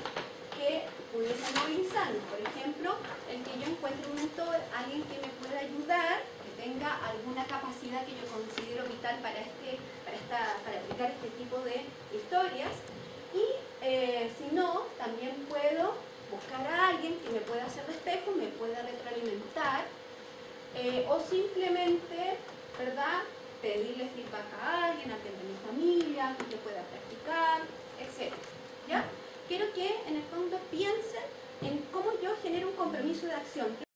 que pudiesen movilizarnos. Por ejemplo, el que yo encuentre un mentor, alguien que me pueda ayudar, que tenga alguna capacidad que yo considero vital para aplicar este tipo de historias. Y si no, también puedo buscar a alguien que me pueda hacer de espejo, me pueda retroalimentar, o simplemente, ¿verdad?, pedirle feedback a alguien de mi familia, que yo pueda practicar, etc. ¿Ya? Quiero que en el fondo piensen en cómo yo genero un compromiso de acción.